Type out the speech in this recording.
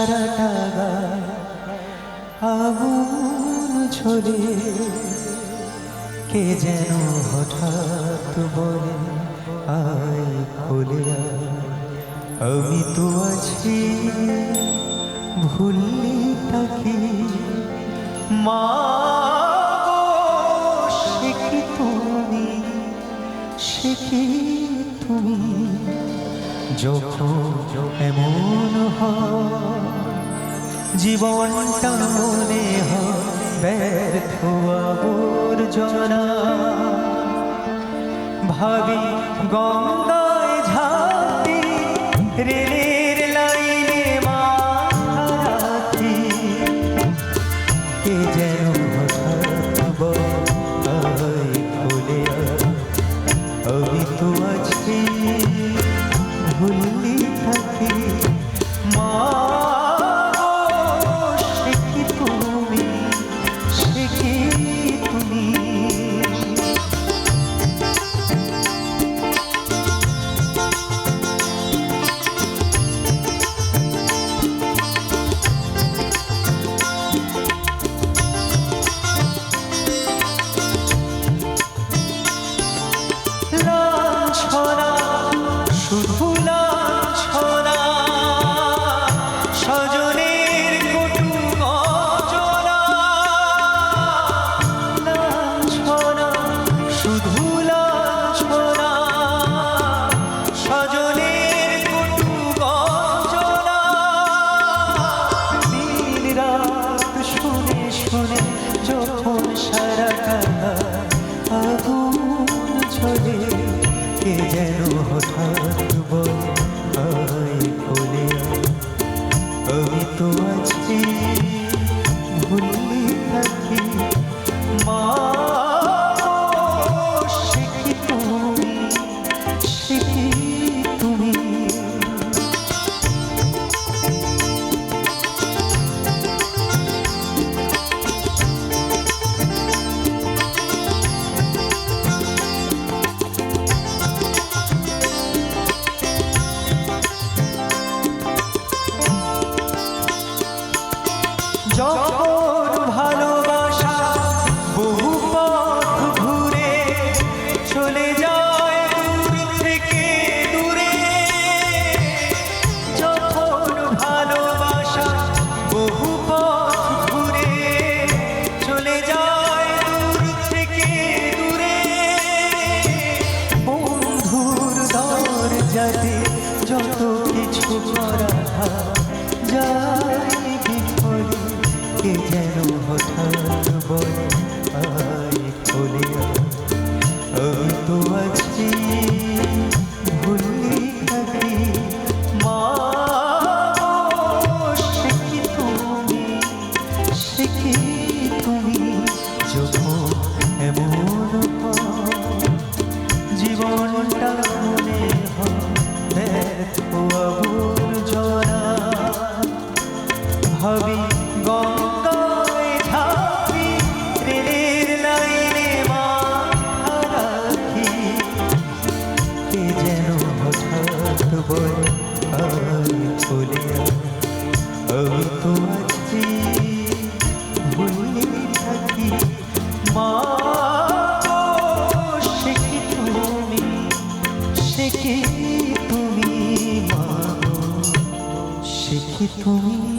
সারাটা গায়ে আগুন ঝরে, কে যেন হঠাৎ বলে আয় খুলে আয়। আমি তো আছি ভুললি তাকে, মা গো সে কি তুমি, সে কি তুমি। যখন এমন হয় জীবনটা মনে হয় ব্যর্থ আবর্জনা, ভাবি গঙ্গায় ঝাঁপি রেলের লাইনে মাথা রাখি, কে যেন হঠাৎ বলে খুলে আমি তো আছি ভুললি থাকি। মা গো সে কি তুমি, সে কি তুমি। লাঞ্ছনা শুধু লাঞ্ছনা, স্বজনের কটু গঞ্জনা। লাঞ্ছনা শুধু লাঞ্ছনা, স্বজনের কটু গঞ্জনা। দিন রাত শুনে শুনে যখন সারাটা আগুন ঝরে, কে যেন হঠাৎ বলে আয় খুলে আয়। আমি তো আছি ভুললি থাকি, মা গো সে কি তুমি, সে কি তুমি। যখন ভালোবাসা বহু পথ ঘুরে চলে যায় দূর থেকে দূরে, যখন ভালোবাসা বহু পথ ঘুরে চলে যায় দূর থেকে দূরে, বন্ধুর দরজাতে যত কিছু করা যায় বিফলে, কে যেন হঠাৎ বলে আয় খুলে আয়। আমি তো আছি ভুললি থাকি, মা গো সে কি তুমি, সে কি তুমি। যখন এমন হয় জীবনটা মনে হয় ব্যর্থ আবর্জনা, ভাবি গঙ্গায় ঝাঁপি রেলের লাইনে মাথা রাখি, কে যেন হঠাৎ বলে আয় খুলে আয়। আমি তো আছি ভুললি থাকি, মা গো সে কি তুমি, সে কি তুমি। মা গো সে কি তুমি।